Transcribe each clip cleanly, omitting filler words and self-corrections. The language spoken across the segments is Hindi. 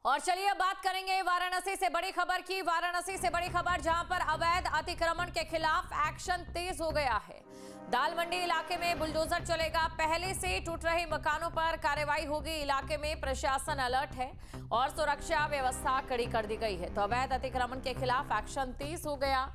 और चलिए अब बात करेंगे वाराणसी से बड़ी खबर की। वाराणसी से बड़ी खबर जहां पर अवैध अतिक्रमण के खिलाफ एक्शन तेज हो गया है। दाल मंडी इलाके में बुलडोजर चलेगा। पहले से टूट रहे मकानों पर कार्रवाई होगी। इलाके में प्रशासन अलर्ट है और सुरक्षा व्यवस्था कड़ी कर दी गई है। तो अवैध अतिक्रमण के खिलाफ एक्शन तेज हो गया।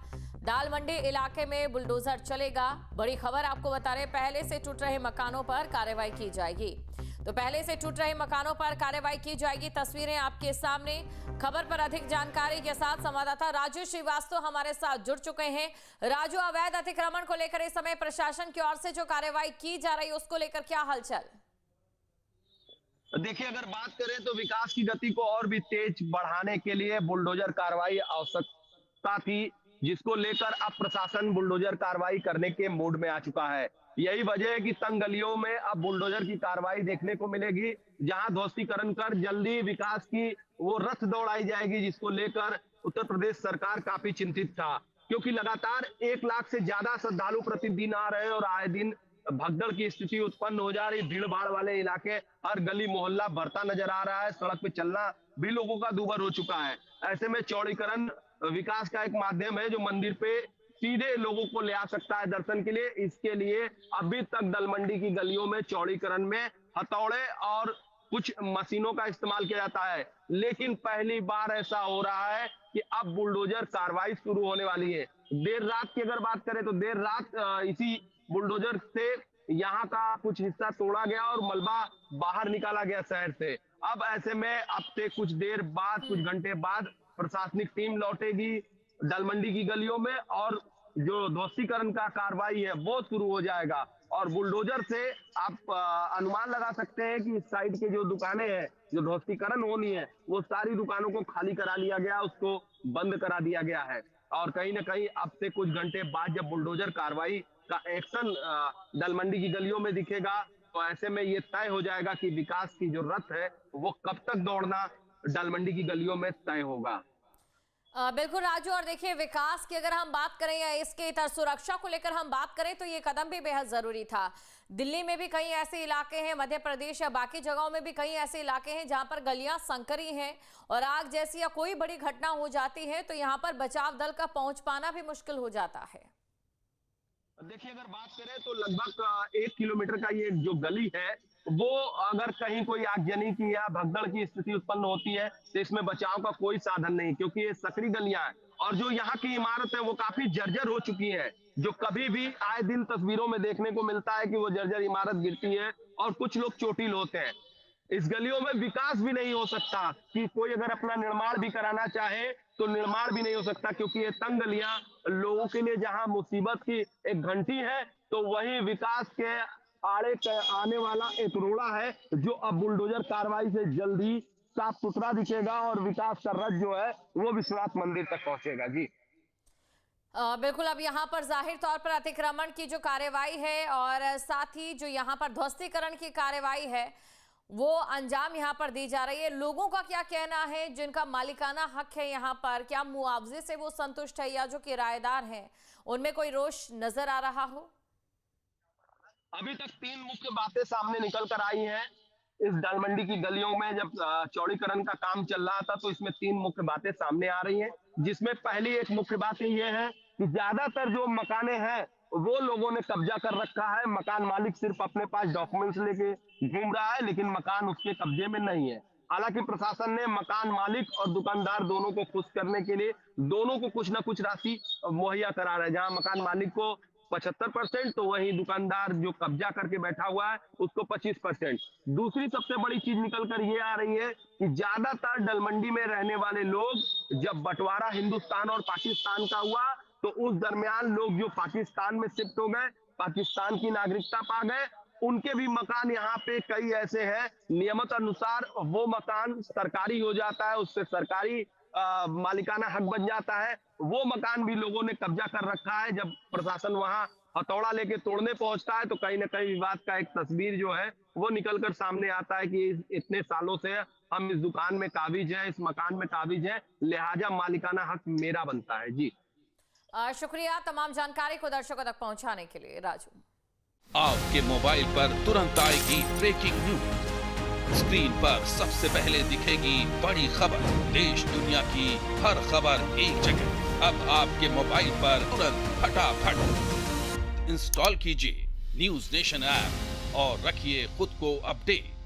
दाल मंडी इलाके में बुलडोजर चलेगा। बड़ी खबर आपको बता रहे, पहले से टूट रहे मकानों पर कार्रवाई की जाएगी। तो पहले से टूट रहे मकानों पर कार्रवाई की जाएगी। तस्वीरें आपके सामने। खबर पर अधिक जानकारी के साथ संवाददाता राजू श्रीवास्तव हमारे साथ जुड़ चुके हैं। राजू, अवैध अतिक्रमण को लेकर इस समय प्रशासन की ओर से जो कार्रवाई की जा रही है उसको लेकर क्या हलचल? देखिए, अगर बात करें तो विकास की गति को और भी तेज बढ़ाने के लिए बुलडोजर कार्रवाई आवश्यकता थी, जिसको लेकर अब प्रशासन बुलडोजर कार्रवाई करने के मूड में आ चुका है। यही वजह है कि तंग गलियों में अब बुलडोजर की कार्रवाई देखने को मिलेगी, जहां ध्वस्तीकरण कर जल्दी विकास की वो रथ दौड़ाई जाएगी, जिसको लेकर उत्तर प्रदेश सरकार काफी चिंतित था, क्योंकि लगातार 1 लाख से ज्यादा श्रद्धालु प्रतिदिन आ रहे हैं और आए दिन भगदड़ की स्थिति उत्पन्न हो जा रही। भीड़ भाड़ वाले इलाके, हर गली मोहल्ला भरता नजर आ रहा है। सड़क पे चलना भी लोगों का दूभर हो चुका है। ऐसे में चौड़ीकरण विकास का एक माध्यम है जो मंदिर पे सीधे लोगों को ले आ सकता है दर्शन के लिए। इसके लिए अभी तक दलमंडी की गलियों में चौड़ीकरण में हथौड़े और कुछ मशीनों का इस्तेमाल किया जाता है, लेकिन पहली बार ऐसा हो रहा है कि अब बुलडोजर कार्रवाई शुरू होने वाली है। देर रात की अगर बात करें तो देर रात इसी बुलडोजर से यहाँ का कुछ हिस्सा तोड़ा गया और मलबा बाहर निकाला गया शहर से। अब ऐसे में अब से कुछ देर बाद, कुछ घंटे बाद प्रशासनिक टीम लौटेगी दलमंडी की गलियों में और जो ध्वस्तीकरण का कार्रवाई है वो शुरू हो जाएगा। और बुलडोजर से आप अनुमान लगा सकते हैं कि इस साइड के जो दुकानें हैं, जो ध्वस्तीकरण होनी है, वो सारी दुकानों को खाली करा लिया गया, उसको बंद करा दिया गया है। और कहीं ना कहीं अब से कुछ घंटे बाद जब बुलडोजर कार्रवाई का एक्शन दलमंडी की गलियों में दिखेगा, तो ऐसे में ये तय हो जाएगा कि विकास की जो रथ है वो कब तक दौड़ना दलमंडी की गलियों में तय होगा। बिल्कुल राजू, और देखिए विकास की अगर हम बात करें या इसके इतर सुरक्षा को लेकर हम बात करें तो ये कदम भी बेहद जरूरी था। दिल्ली में भी कई ऐसे इलाके हैं, मध्य प्रदेश या बाकी जगहों में भी कई ऐसे इलाके हैं जहां पर गलियां संकरी हैं और आग जैसी या कोई बड़ी घटना हो जाती है तो यहां पर बचाव दल का पहुंच पाना भी मुश्किल हो जाता है। देखिए, अगर बात करें तो लगभग 1 किलोमीटर का ये जो गली है, वो अगर कहीं कोई आगजनी की या भगदड़ की स्थिति उत्पन्न होती है तो इसमें बचाव का कोई साधन नहीं, क्योंकि ये सकरी गलियां हैं और जो यहाँ की इमारत है वो काफी जर्जर हो चुकी है। जो कभी भी आए दिन तस्वीरों में देखने को मिलता है कि वो जर्जर इमारत गिरती है और कुछ लोग चोटिल होते हैं। इस गलियों में विकास भी नहीं हो सकता कि कोई अगर अपना निर्माण भी कराना चाहे तो निर्माण भी नहीं हो सकता, क्योंकि ये तंग गलियां लोगों के लिए जहां मुसीबत की एक घंटी है, तो वहीं विकास के आड़े आने वाला एक रोड़ा है जो अब बुलडोजर कार्रवाई से जल्दी साफ सुथरा दिखेगा और विकास का रथ जो है वो विश्वनाथ मंदिर तक पहुंचेगा। जी बिल्कुल, अब यहाँ पर जाहिर तौर पर अतिक्रमण की जो कार्यवाही है और साथ ही जो यहाँ पर ध्वस्तीकरण की कार्यवाही है वो अंजाम यहाँ पर दी जा रही है। लोगों का क्या कहना है जिनका मालिकाना हक है यहाँ पर, क्या मुआवजे से वो संतुष्ट है या जो किराएदार हैं उनमें कोई रोष नजर आ रहा हो? अभी तक 3 मुख्य बातें सामने निकल कर आई हैं। इस दालमंडी की गलियों में जब चौड़ीकरण का काम चल रहा था तो इसमें 3 मुख्य बातें सामने आ रही हैं, जिसमें पहली एक मुख्य बात ये है कि ज्यादातर जो मकाने हैं वो लोगों ने कब्जा कर रखा है। मकान मालिक सिर्फ अपने पास डॉक्यूमेंट्स लेके घूम रहा है, लेकिन मकान उसके कब्जे में नहीं है। हालांकि प्रशासन ने मकान मालिक और दुकानदार दोनों को खुश करने के लिए दोनों को कुछ ना कुछ राशि मुहैया करा रहा है। जहां मकान मालिक को 75%, तो वहीं दुकानदार जो कब्जा करके बैठा हुआ है उसको 25%। दूसरी सबसे बड़ी चीज निकल कर ये आ रही है कि ज्यादातर दलमंडी में रहने वाले लोग, जब बंटवारा हिंदुस्तान और पाकिस्तान का हुआ तो उस दरमियान लोग जो पाकिस्तान में शिफ्ट हो गए, पाकिस्तान की नागरिकता पा गए, उनके भी मकान यहाँ पे कई ऐसे हैं, नियमित अनुसार वो मकान सरकारी हो जाता है, उससे सरकारी मालिकाना हक बन जाता है। वो मकान भी लोगों ने कब्जा कर रखा है। जब प्रशासन वहां हथौड़ा लेके तोड़ने पहुंचता है तो कहीं ना कहीं विवाद का एक तस्वीर जो है वो निकलकर सामने आता है कि इतने सालों से हम इस दुकान में काबिज हैं, इस मकान में काबिज हैं, लिहाजा मालिकाना हक मेरा बनता है। जी शुक्रिया तमाम जानकारी को दर्शकों तक पहुंचाने के लिए राजू। आपके मोबाइल पर तुरंत आएगी ब्रेकिंग न्यूज, स्क्रीन पर सबसे पहले दिखेगी बड़ी खबर, देश दुनिया की हर खबर एक जगह। अब आपके मोबाइल पर तुरंत फटाफट इंस्टॉल कीजिए न्यूज नेशन ऐप और रखिए खुद को अपडेट।